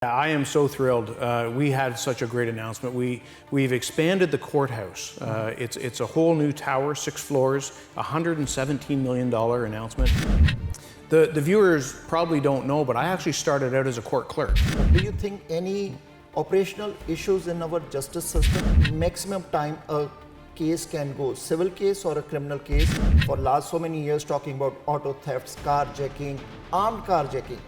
I am so thrilled. We had such a great announcement. We've expanded the courthouse. It's a whole new tower, 6 floors, $117 million announcement. The viewers probably don't know, but I actually started out as a court clerk. Do you think any operational issues in our justice system, maximum time a case can go, civil case or a criminal case, for last so many years talking about auto thefts, carjacking, armed carjacking.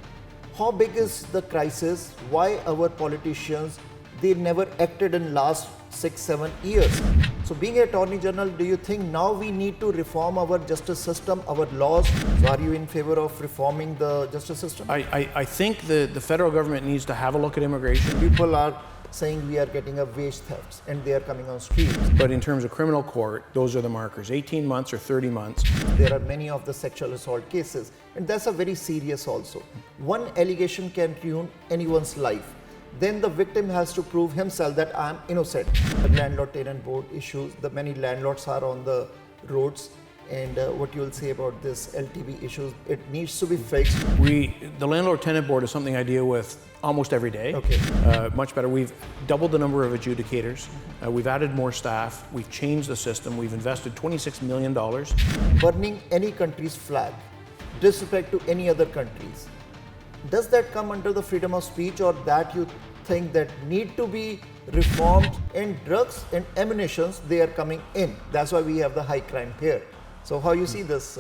How big is the crisis? Why our politicians, they never acted in last 6-7 years? So being Attorney General, do you think now we need to reform our justice system, our laws? So are you in favor of reforming the justice system? I think the federal government needs to have a look at immigration. People are saying we are getting a wage thefts and they are coming on streets. But in terms of criminal court, those are the markers, 18 months or 30 months. There are many of the sexual assault cases, and that's a very serious also. One allegation can ruin anyone's life. Then the victim has to prove himself that I am innocent. The landlord-tenant board issues, the many landlords are on the roads, and what you will say about this LTV issues, it needs to be fixed. The landlord-tenant board is something I deal with almost every day. Okay. Much better. We've doubled the number of adjudicators. We've added more staff. We've changed the system. We've invested $26 million. Burning any country's flag, disrespect to any other countries. Does that come under the freedom of speech, or that you think that need to be reformed? And drugs and ammunitions, they are coming in. That's why we have the high crime here. So how you see this?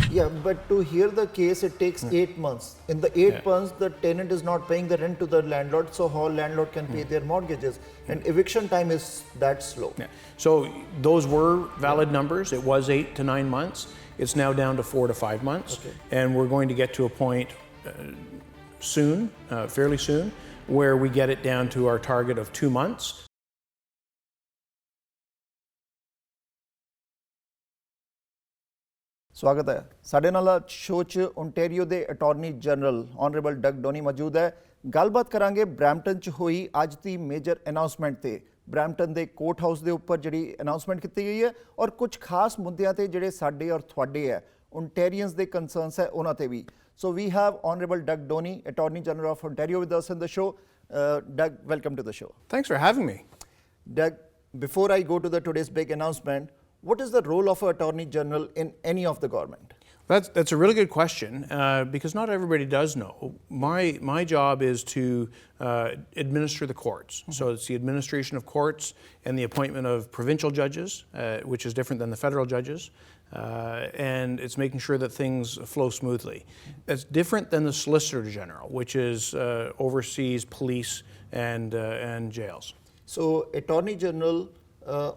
Yeah, but to hear the case, it takes 8 months. In the 8 months, the tenant is not paying the rent to the landlord, so how landlord can pay their mortgages? And eviction time is that slow. Yeah. So those were valid numbers. It was 8 to 9 months. It's now down to 4 to 5 months. Okay. And we're going to get to a point soon, fairly soon, where we get it down to our target of 2 months. ਸਵਾਗਤ ਹੈ ਸਾਡੇ ਨਾਲ show 'ਚ Ontario ਦੇ attorney general honourable Doug Doni ਮੌਜੂਦ ਹੈ। ਗੱਲਬਾਤ ਕਰਾਂਗੇ ਬ੍ਰੈਂਪਟਨ 'ਚ ਹੋਈ ਅੱਜ ਦੀ ਮੇਜਰ ਅਨਾਉਂਸਮੈਂਟ ਤੇ। ਬ੍ਰੈਂਪਟਨ ਦੇ ਕੋਰਟ ਹਾਊਸ ਦੇ ਉੱਪਰ ਜਿਹੜੀ ਅਨਾਉਂਸਮੈਂਟ ਕੀਤੀ ਗਈ ਹੈ, ਔਰ ਕੁਝ ਖਾਸ ਮੁੱਦਿਆਂ ਤੇ ਜਿਹੜੇ ਸਾਡੇ ਔਰ ਤੁਹਾਡੇ ਹੈ ਓਨਟਾਰੀਅਨਸ ਦੇ ਕੰਸਰਨਸ ਹੈ ਉਹਨਾਂ ਤੇ ਵੀ। So we have honourable Doug Downey, attorney general of Ontario with us in the show. Doug, welcome to the show. Thanks for having me. Doug, before I go to the today's big announcement, what is the role of an Attorney General in any of the government? That's a really good question because not everybody does know. My job is to administer the courts. So it's the administration of courts and the appointment of provincial judges, which is different than the federal judges. And it's making sure that things flow smoothly. It's different than the Solicitor General, which is oversees police and jails. So Attorney General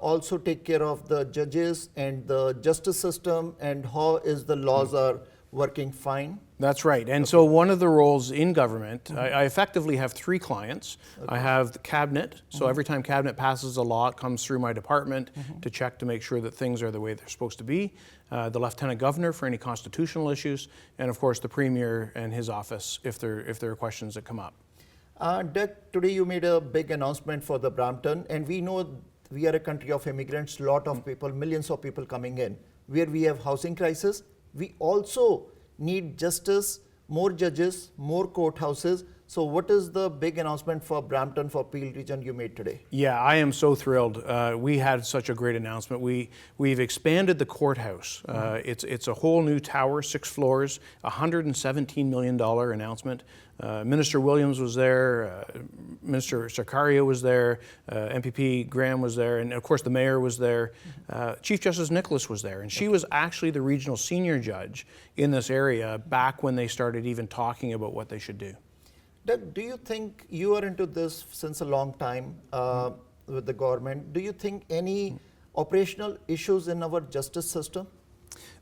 also take care of the judges and the justice system, and how is the laws are working fine? That's right. And so one of the roles in government, I effectively have 3 clients. I have the cabinet. So every time cabinet passes a law, it comes through my department to check to make sure that things are the way they're supposed to be. The lieutenant governor for any constitutional issues, and of course the premier and his office if there are questions that come up. Doug, today you made a big announcement for the Brampton, and we know we are a country of immigrants, lot of people, millions of people coming in, where we have housing crisis. We also need justice, more judges, more courthouses. So what is the big announcement for Brampton, for Peel region you made today? Yeah, I am so thrilled. We had such a great announcement. We've expanded the courthouse. It's a whole new tower, 6 floors, $117 million announcement. Minister Williams was there, Minister Sarkaria was there, MPP Graham was there, and of course the mayor was there. Chief Justice Nicholas was there, and she was actually the regional senior judge in this area back when they started even talking about what they should do. Doug, do you think, you are into this since a long time with the government, do you think any operational issues in our justice system?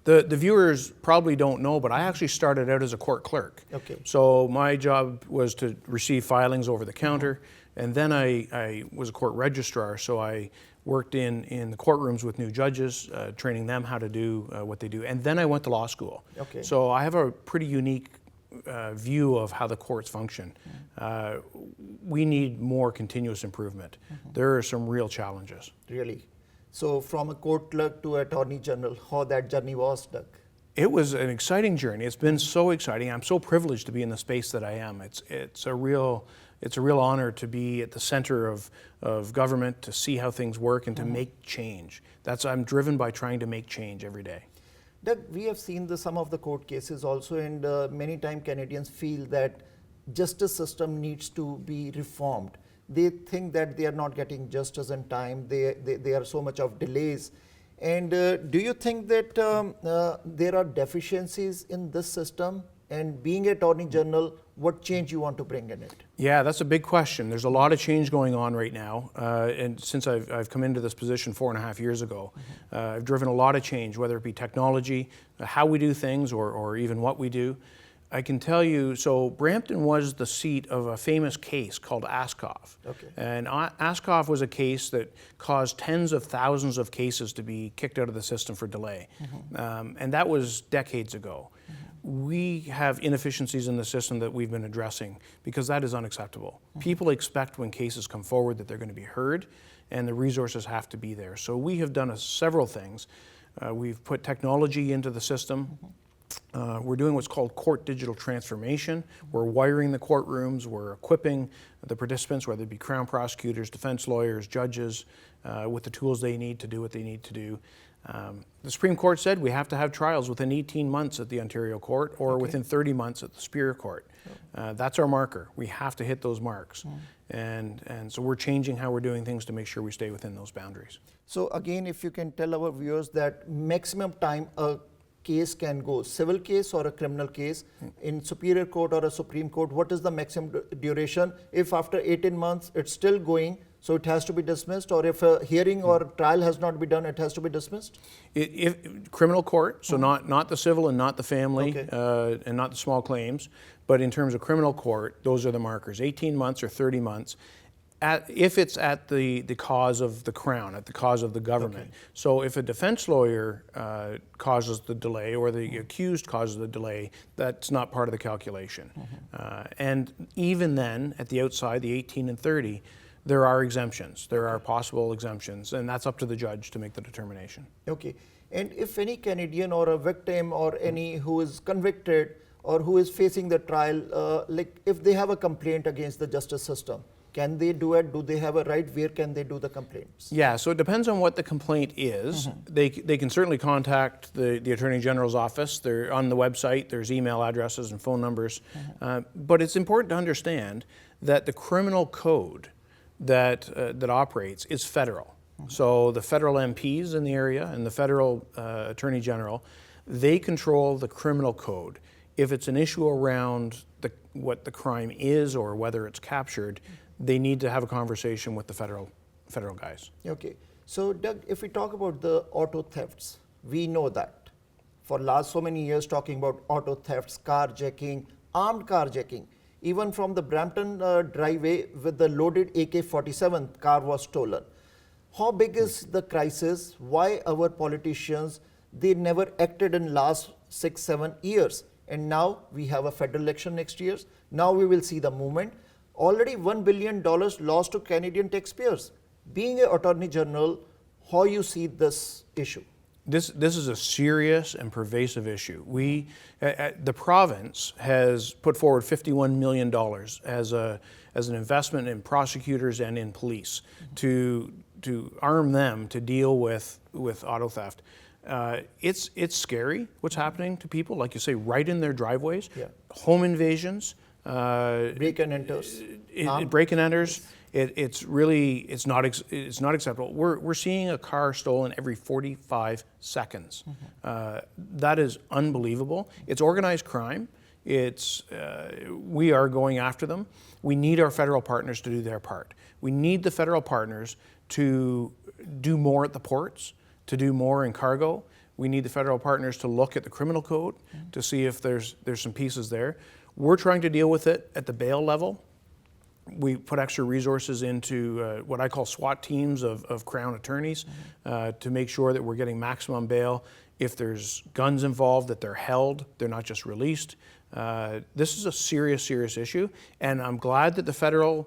The viewers probably don't know, but I actually started out as a court clerk. Okay. So my job was to receive filings over the counter, and then I was a court registrar, so I worked in the courtrooms with new judges, training them how to do what they do, and then I went to law school. Okay. So I have a pretty unique view of how the courts function. We need more continuous improvement. There are some real challenges. Really? So from a court clerk to Attorney General, how that journey was, Doug? It was an exciting journey. It's been so exciting. I'm so privileged to be in the space that I am. It's a real it's a real honor to be at the center of government, to see how things work and to make change. I'm driven by trying to make change every day. Doug, we have seen some of the court cases also, and many times Canadians feel that justice system needs to be reformed. They think that they are not getting justice in time. There are so much of delays. And do you think that there are deficiencies in this system? And being Attorney General, what change you want to bring in it? Yeah, that's a big question. There's a lot of change going on right now. And since I've come into this position 4.5 years ago, I've driven a lot of change, whether it be technology, how we do things, or even what we do. I can tell you, so Brampton was the seat of a famous case called Askov. Okay. And Askov was a case that caused tens of thousands of cases to be kicked out of the system for delay. And that was decades ago. We have inefficiencies in the system that we've been addressing because that is unacceptable. People expect when cases come forward that they're going to be heard and the resources have to be there. So we have done several things. We've put technology into the system. We're doing what's called court digital transformation. We're wiring the courtrooms. We're equipping the participants, whether it be Crown prosecutors, defense lawyers, judges, with the tools they need to do what they need to do. The Supreme Court said we have to have trials within 18 months at the Ontario Court or within 30 months at the Superior Court. That's our marker. We have to hit those marks. And so we're changing how we're doing things to make sure we stay within those boundaries. So again, if you can tell our viewers that maximum time a case can go, civil case or a criminal case, in Superior Court or a Supreme Court, what is the maximum duration? If after 18 months it's still going, so it has to be dismissed, or if a hearing or trial has not been done, it has to be dismissed? If criminal court, so not the civil and not the family, and not the small claims, but in terms of criminal court, those are the markers, 18 months or 30 months. If it's at the cause of the Crown, at the cause of the government. So if a defense lawyer causes the delay or the accused causes the delay, that's not part of the calculation. And even then, at the outside, the 18 and 30, there are exemptions. There are possible exemptions, and that's up to the judge to make the determination. Okay. And if any Canadian or a victim or any who is convicted or who is facing the trial, like if they have a complaint against the justice system, can they do it? Do they have a right? Where can they do the complaints? Yeah, so it depends on what the complaint is. They can certainly contact the Attorney General's office. They're on the website. There's email addresses and phone numbers. But it's important to understand that the criminal code that operates is federal. So the federal MPs in the area and the federal Attorney General, they control the criminal code. If it's an issue around what the crime is or whether it's captured, they need to have a conversation with the federal guys. Okay. So Doug, if we talk about the auto thefts, we know that for last so many years talking about auto thefts, carjacking, armed carjacking, even from the Brampton driveway with the loaded AK-47 car was stolen. How big is the crisis? Why our politicians, they never acted in last 6-7 years? And now we have a federal election next year. Now we will see the movement. Already $1 billion lost to Canadian taxpayers. Being an Attorney General, how you see this issue? This is a serious and pervasive issue. The province has put forward $51 million as an investment in prosecutors and in police to arm them to deal with auto theft. It's scary what's happening to people, like you say, right in their driveways. Home invasions. Break and enters. Break and enters. It's not acceptable. We're seeing a car stolen every 45 seconds. That is unbelievable. It's organized crime. We are going after them. We need our federal partners to do their part. We need the federal partners to do more at the ports, to do more in cargo. We need the federal partners to look at the criminal code to see if there's some pieces there. We're trying to deal with it at the bail level. We put extra resources into what I call SWAT teams of Crown attorneys to make sure that we're getting maximum bail. If there's guns involved, that they're held, they're not just released. This is a serious issue, and I'm glad that the federal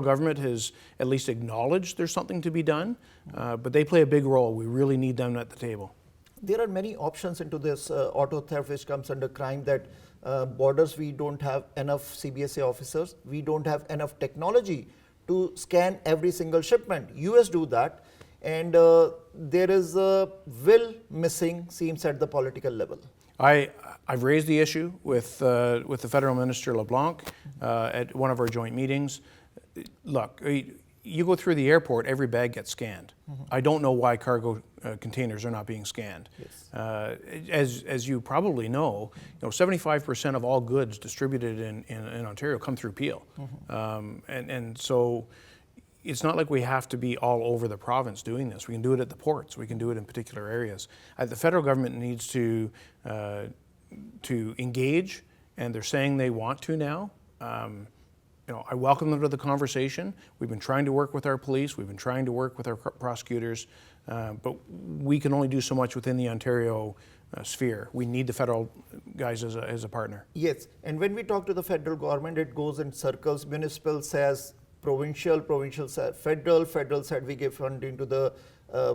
government has at least acknowledged there's something to be done, but they play a big role. We really need them at the table. There are many options into this auto theft which comes under crime, that borders, we don't have enough CBSA officers. We don't have enough technology to scan every single shipment. US do that, and there is a will missing, seems, at the political level. I've raised the issue with the Federal Minister LeBlanc at one of our joint meetings. Look, you go through the airport, every bag gets scanned. I don't know why cargo containers are not being scanned. Yes. As you probably know, 75% of all goods distributed in Ontario come through Peel. And so it's not like we have to be all over the province doing this. We can do it at the ports. We can do it in particular areas. The federal government needs to engage, and they're saying they want to now. I welcome them to the conversation. We've been trying to work with our police. We've been trying to work with our prosecutors, but we can only do so much within the Ontario sphere. We need the federal guys as a partner. Yes, and when we talk to the federal government, it goes in circles. Municipal says provincial, provincial says federal, federal said we give funding to the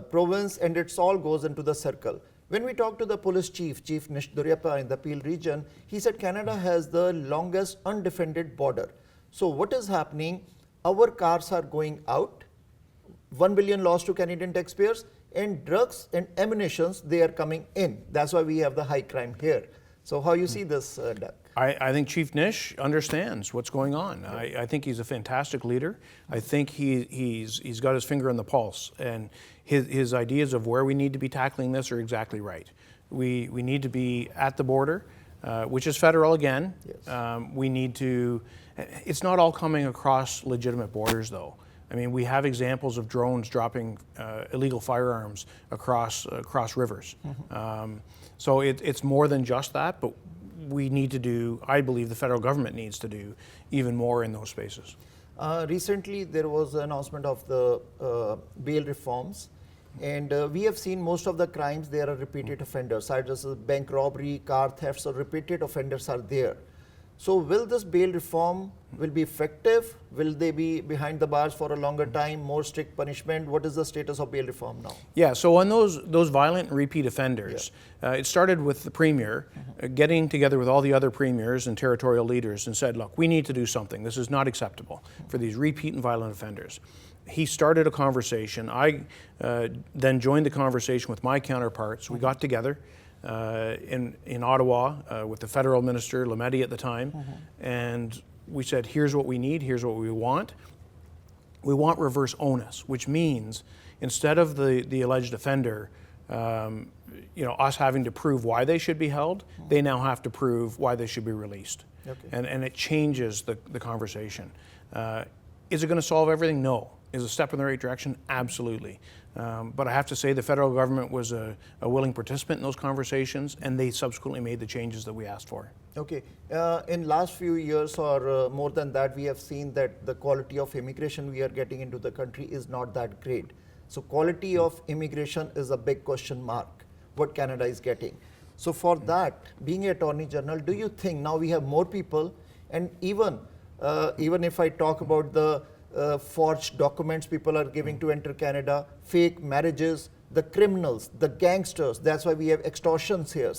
province, and it all goes into the circle. When we talk to the police chief, Chief Nish Duryappa in the Peel region, he said Canada has the longest undefended border. So what is happening? Our cars are going out, 1 billion lost to Canadian taxpayers, and drugs and ammunitions, they are coming in. That's why we have the high crime here. So how you see this, Doug? I think Chief Nish understands what's going on. I think he's a fantastic leader. I think he's got his finger on the pulse, and his ideas of where we need to be tackling this are exactly right. We need to be at the border, which is federal again. Yes. We need to. It's not all coming across legitimate borders, though. I mean, we have examples of drones dropping illegal firearms across rivers. So it's more than just that, but we need to do, I believe the federal government needs to do even more in those spaces. Recently, there was an announcement of the bail reforms, and we have seen most of the crimes, there are repeated offenders, such as bank robbery, car thefts, or repeated offenders are there. So will this bail reform will be effective? Will they be behind the bars for a longer time, more strict punishment? What is the status of bail reform now? Yeah, so on those violent and repeat offenders, it started with the Premier getting together with all the other premiers and territorial leaders and said, look, we need to do something. This is not acceptable for these repeat and violent offenders. He started a conversation. I then joined the conversation with my counterparts. We got together in Ottawa with the federal minister, Lametti at the time, and we said, here's what we need, here's what we want. We want reverse onus, which means instead of the alleged offender, us having to prove why they should be held, they now have to prove why they should be released. Okay. And it changes the conversation. Is it going to solve everything? No. Is it a step in the right direction? Absolutely. But I have to say the federal government was a willing participant in those conversations, and they subsequently made the changes that we asked for. Okay. In last few years or more than that, we have seen that the quality of immigration we are getting into the country is not that great. So quality of immigration is a big question mark, what Canada is getting. So for that, being Attorney General, do you think now we have more people, and even if I talk about the forged documents people are giving to enter Canada, fake marriages, the criminals, the gangsters, that's why we have extortions here.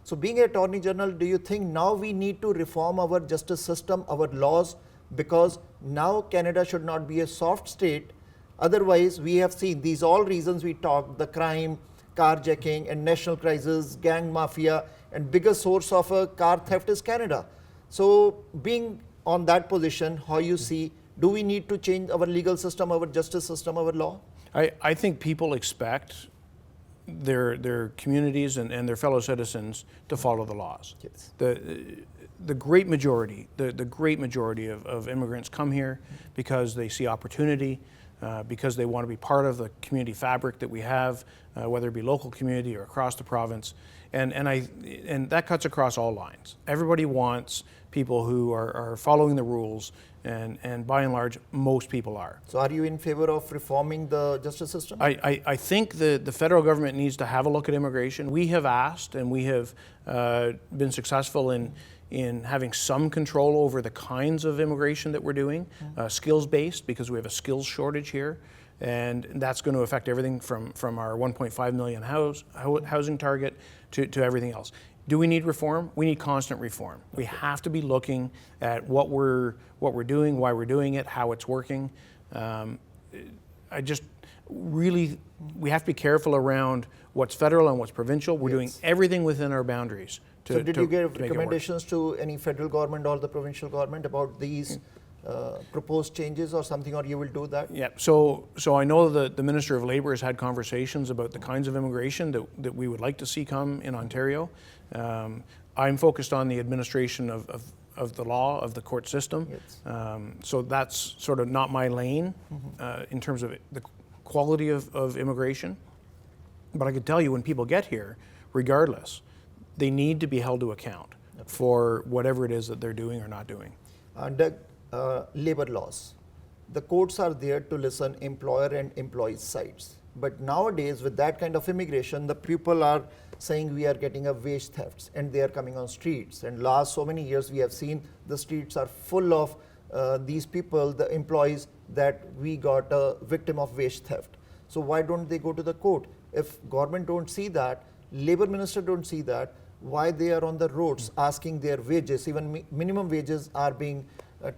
So being Attorney General, do you think now we need to reform our justice system, our laws, because now Canada should not be a soft state? Otherwise, we have seen these all reasons we talked, the crime, carjacking and national crisis, gang mafia, and biggest source of car theft is Canada. So being on that position, how you see, do we need to change our legal system, our justice system, our law? I think people expect their communities and their fellow citizens to follow the laws. Yes. The great majority, of immigrants come here because they see opportunity, because they want to be part of the community fabric that we have, whether it be local community or across the province, and that cuts across all lines. Everybody wants people who are following the rules, and by and large, most people are. So are you in favor of reforming the justice system? I think the federal government needs to have a look at immigration. We have asked, and we have been successful in having some control over the kinds of immigration that we're doing, skills-based, because we have a skills shortage here, and that's going to affect everything from our 1.5 million housing target to everything else. Do we need reform? We need constant reform. We have to be looking at what we're doing, why we're doing it, how it's working. I just really, we have to be careful around what's federal and what's provincial. We're doing everything within our boundaries. So did you give recommendations to any federal government or the provincial government about these proposed changes or something, or you will do that? Yeah, so I know that the Minister of Labour has had conversations about the kinds of immigration that we would like to see come in Ontario. I'm focused on the administration of the law, of the court system. Yes. So that's sort of not my lane in terms of the quality of immigration. But I can tell you when people get here, regardless, they need to be held to account for whatever it is that they're doing or not doing. Under labor laws, the courts are there to listen employer and employee sides. But nowadays, with that kind of immigration, the people are saying we are getting a wage thefts, and they are coming on streets. And last so many years, we have seen the streets are full of these people, the employees, that we got a victim of wage theft. So why don't they go to the court? If government don't see that, labor minister don't see that, why they are on the roads asking their wages, even minimum wages are being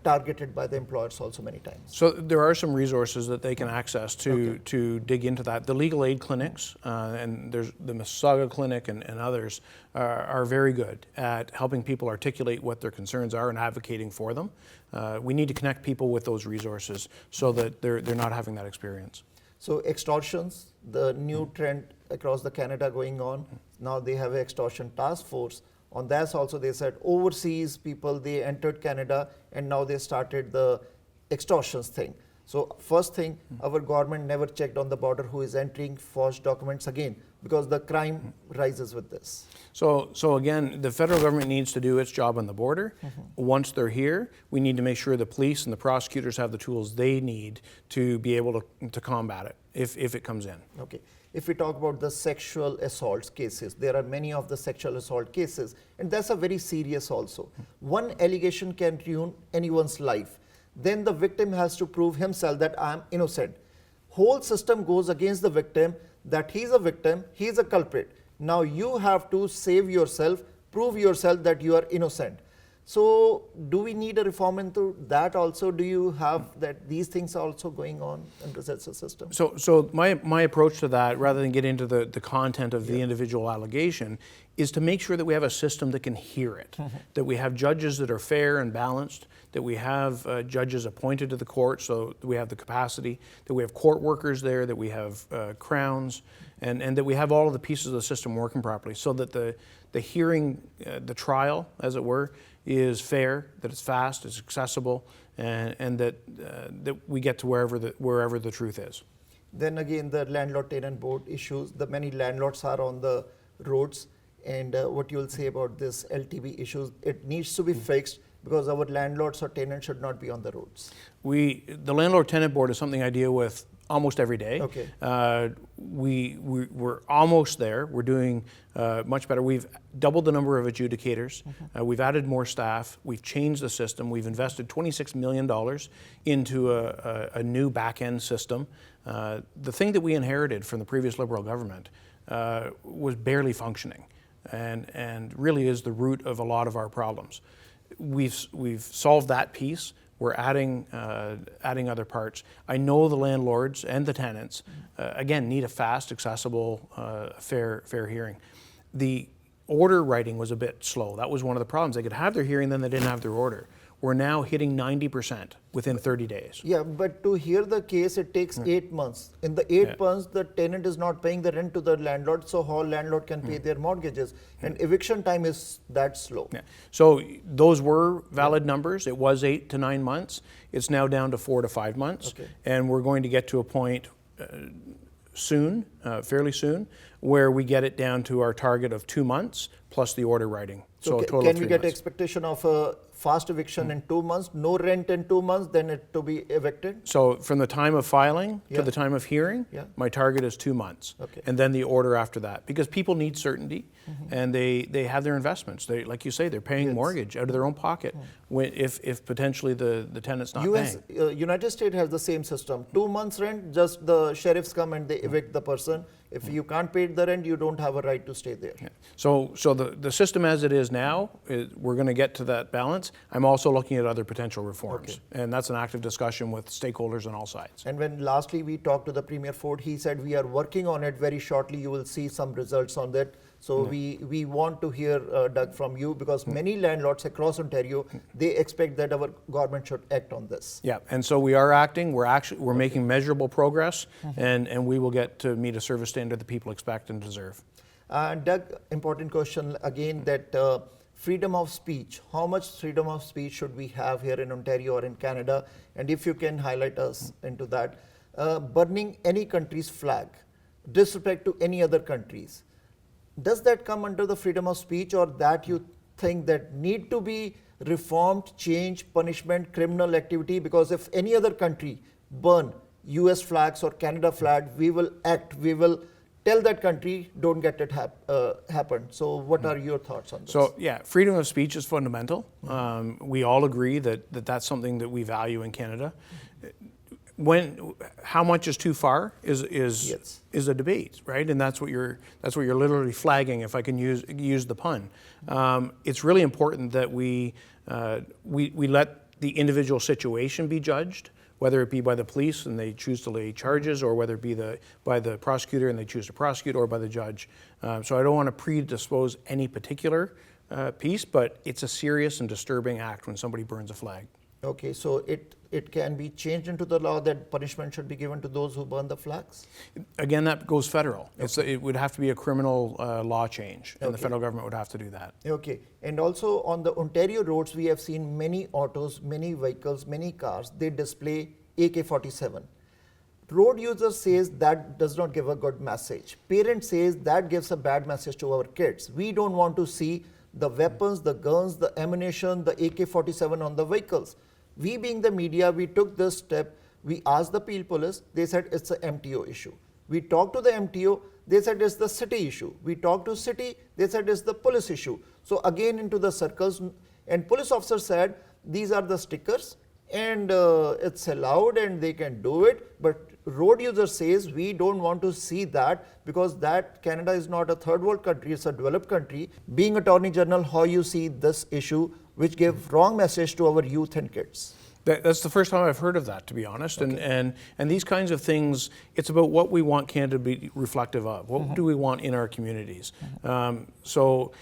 targeted by the employers also many times. So there are some resources that they can access to dig into that. The legal aid clinics, and there's the Mississauga Clinic and others, are very good at helping people articulate what their concerns are and advocating for them. We need to connect people with those resources so that they're not having that experience. So extortions, the new trend across the Canada going on. Now they have an extortion task force. On that also they said overseas people, they entered Canada and now they started the extortions thing. So first thing, our government never checked on the border who is entering forged documents again, because the crime rises with this. So again, the federal government needs to do its job on the border. Once they're here, we need to make sure the police and the prosecutors have the tools they need to be able to combat it if it comes in. Okay. If we talk about the sexual assaults cases, there are many of the sexual assault cases, and that's a very serious also. One allegation can ruin anyone's life. Then the victim has to prove himself that I'm innocent. Whole system goes against the victim, that he's a victim, he's a culprit. Now you have to save yourself, prove yourself that you are innocent. So do we need a reform into that also? Do you have that these things are also going on in the justice system? So my approach to that, rather than get into the content of the individual allegation, is to make sure that we have a system that can hear it, that we have judges that are fair and balanced, that we have judges appointed to the court so that we have the capacity, that we have court workers there, that we have crowns, and that we have all of the pieces of the system working properly so that the hearing, the trial, as it were, is fair, that it's fast, it's accessible, and that we get to wherever the truth is. Then again, the landlord-tenant board issues. The many landlords are on the roads, and what you will say about this LTB issues, it needs to be fixed because our landlords or tenants should not be on the roads. The landlord-tenant board is something I deal with almost every day. Okay. We're almost there. We're doing much better. We've doubled the number of adjudicators. We've added more staff. We've changed the system. We've invested $26 million into a new back-end system. The thing that we inherited from the previous Liberal government was barely functioning, and really is the root of a lot of our problems. We've solved that piece. We're adding other parts. I know the landlords and the tenants, again, need a fast, accessible, fair hearing. The order writing was a bit slow. That was one of the problems. They could have their hearing, then they didn't have their order. We're now hitting 90% within 30 days. Yeah, but to hear the case, it takes 8 months. In the 8 months, the tenant is not paying the rent to the landlord, so how landlord can pay their mortgages? And eviction time is that slow. Yeah. So those were valid numbers. It was 8 to 9 months. It's now down to 4 to 5 months. Okay. And we're going to get to a point soon, fairly soon, where we get it down to our target of 2 months plus the order writing. So a total of 3 can we get months. expectation of a fast eviction in 2 months, no rent in 2 months, then it to be evicted? So from the time of filing to the time of hearing, my target is 2 months. Okay. And then the order after that. Because people need certainty and they have their investments. They, like you say, they're paying mortgage out of their own pocket if potentially the tenant's not paying. United States has the same system. 2 months rent, just the sheriffs come and they evict the person. If you can't pay the rent, you don't have a right to stay there. Yeah. So the system as it is now, we're going to get to that balance. I'm also looking at other potential reforms, and that's an active discussion with stakeholders on all sides. And when lastly we talked to the Premier Ford, he said we are working on it very shortly. You will see some results on that. So we want to hear, Doug, from you, because many landlords across Ontario, they expect that our government should act on this. Yeah, and so we are acting. We're making measurable progress, and we will get to meet a service standard that people expect and deserve. Doug, important question again, that freedom of speech. How much freedom of speech should we have here in Ontario or in Canada? And if you can highlight us into that. Burning any country's flag, disrespect to any other countries. Does that come under the freedom of speech, or that you think that need to be reformed, change, punishment, criminal activity? Because if any other country burn US flags or Canada flag, we will act, we will tell that country don't get it happen. So what are your thoughts on this? So yeah, freedom of speech is fundamental. We all agree that that's something that we value in Canada. How much is too far is a debate, right? And that's what you're literally flagging, if I can use the pun. It's really important that we let the individual situation be judged, whether it be by the police and they choose to lay charges, or whether it be by the prosecutor and they choose to prosecute, or by the judge. So I don't want to predispose any particular piece, but it's a serious and disturbing act when somebody burns a flag. Okay, so it can be changed into the law that punishment should be given to those who burn the flags? Again, that goes federal. Okay. It would have to be a criminal law change, and the federal government would have to do that. Okay, and also on the Ontario roads, we have seen many autos, many vehicles, many cars, they display AK-47. Road user says that does not give a good message. Parent says that gives a bad message to our kids. We don't want to see the weapons, the guns, the ammunition, the AK-47 on the vehicles. We being the media, we took this step. We asked the Peel Police, they said it's an MTO issue. We talked to the MTO, they said it's the city issue. We talked to city, they said it's the police issue. So again into the circles, and police officer said these are the stickers and it's allowed and they can do it, but road user says we don't want to see that, because that Canada is not a third world country, it's a developed country. Being Attorney General, how you see this issue, which give wrong message to our youth and kids? That's the first time I've heard of that, to be honest. Okay. And these kinds of things, it's about what we want Canada to be reflective of. What do we want in our communities? So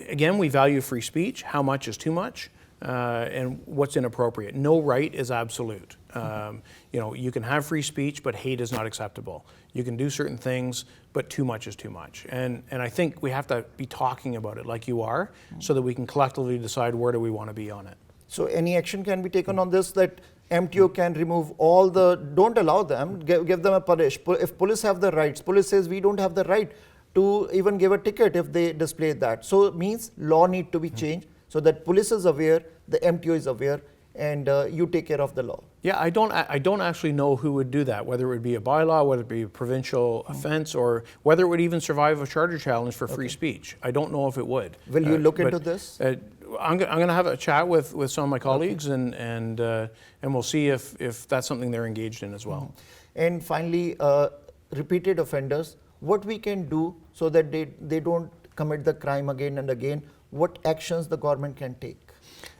again, we value free speech. How much is too much? And what's inappropriate. No right is absolute. You can have free speech, but hate is not acceptable. You can do certain things, but too much is too much. And I think we have to be talking about it like you are, so that we can collectively decide where do we want to be on it. So any action can be taken on this, that MTO can remove all the, don't allow them, give them a punish. If police have the rights, police says we don't have the right to even give a ticket if they display that. So it means law need to be changed, so that police is aware, the MTO is aware, and you take care of the law. Yeah, I don't actually know who would do that, whether it would be a bylaw, whether it be a provincial offense, or whether it would even survive a charter challenge for free speech. I don't know if it would. Will you look into this? I'm going to have a chat with some of my colleagues, and we'll see if that's something they're engaged in as well. And finally, repeated offenders, what we can do so that they don't commit the crime again and again, what actions the government can take?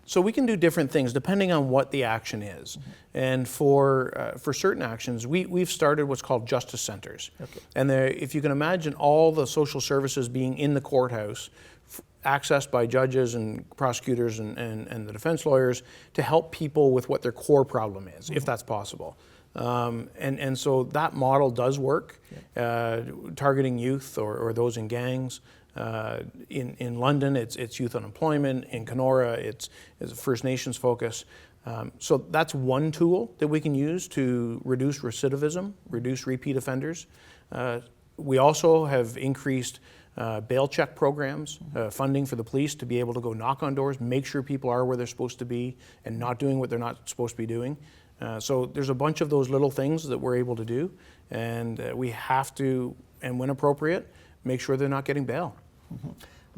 So we can do different things depending on what the action is. And for certain actions, we've started what's called justice centers. Okay. And if you can imagine all the social services being in the courthouse, accessed by judges and prosecutors and the defense lawyers to help people with what their core problem is, if that's possible. And so that model does work, targeting youth or those in gangs. In London, it's youth unemployment. In Kenora, it's a First Nations focus. So that's one tool that we can use to reduce recidivism, reduce repeat offenders. We also have increased bail check programs, funding for the police to be able to go knock on doors, make sure people are where they're supposed to be and not doing what they're not supposed to be doing. So there's a bunch of those little things that we're able to do, and we have to, and when appropriate, make sure they're not getting bail.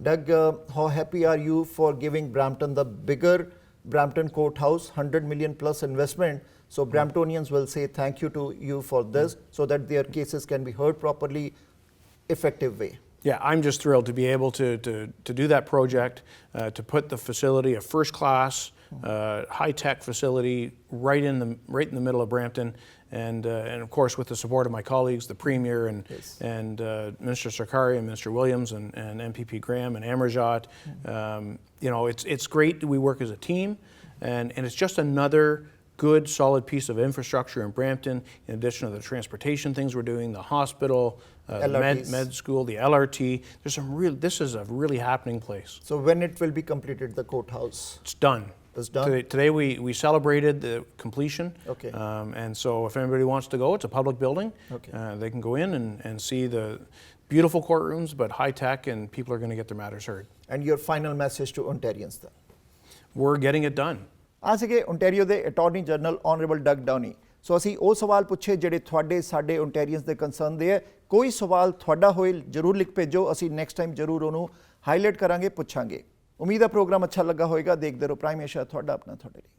Doug, how happy are you for giving Brampton the bigger Brampton Courthouse, 100 million plus investment? So Bramptonians will say thank you to you for this, so that their cases can be heard properly. effective way. Yeah, I'm just thrilled to be able to do that project, to put the facility, a first-class, high-tech facility, right in the middle of Brampton, and of course with the support of my colleagues, the Premier and Minister Sarkari and Minister Williams and MPP Graham and Amarjot. You know, it's great that we work as a team, and it's just another good, solid piece of infrastructure in Brampton, in addition to the transportation things we're doing, the hospital, med school, the LRT. There's some this is a really happening place. So when it will be completed, the courthouse? It's done. It's done? Today we celebrated the completion. Okay. And so if anybody wants to go, it's a public building. Okay. They can go in and see the beautiful courtrooms, but high tech, and people are going to get their matters heard. And your final message to Ontarians then? We're getting it done. ਆ ਸੀਗੇ Ontario ਦੇ attorney general honourable Doug ਡਾਊਨੀ। ਸੋ ਅਸੀਂ ਉਹ ਸਵਾਲ ਪੁੱਛੇ ਜਿਹੜੇ ਤੁਹਾਡੇ ਸਾਡੇ ਓਨਟਾਰੀਅਨਸ ਦੇ ਕੰਸਰਨ ਦੇ ਹੈ। ਕੋਈ ਸਵਾਲ ਤੁਹਾਡਾ ਹੋਏ ਜ਼ਰੂਰ ਲਿਖ ਭੇਜੋ, ਅਸੀਂ ਨੈਕਸਟ ਟਾਈਮ ਜ਼ਰੂਰ ਉਹਨੂੰ ਹਾਈਲਾਈਟ ਕਰਾਂਗੇ, ਪੁੱਛਾਂਗੇ। ਉਮੀਦ ਹੈ ਪ੍ਰੋਗਰਾਮ ਅੱਛਾ ਲੱਗਾ ਹੋਵੇਗਾ। ਦੇਖਦੇ ਰਹੋ ਪ੍ਰਾਈਮ ਏਸ਼ੀਆ, ਤੁਹਾਡਾ ਆਪਣਾ ਤੁਹਾਡੇ ਲਈ।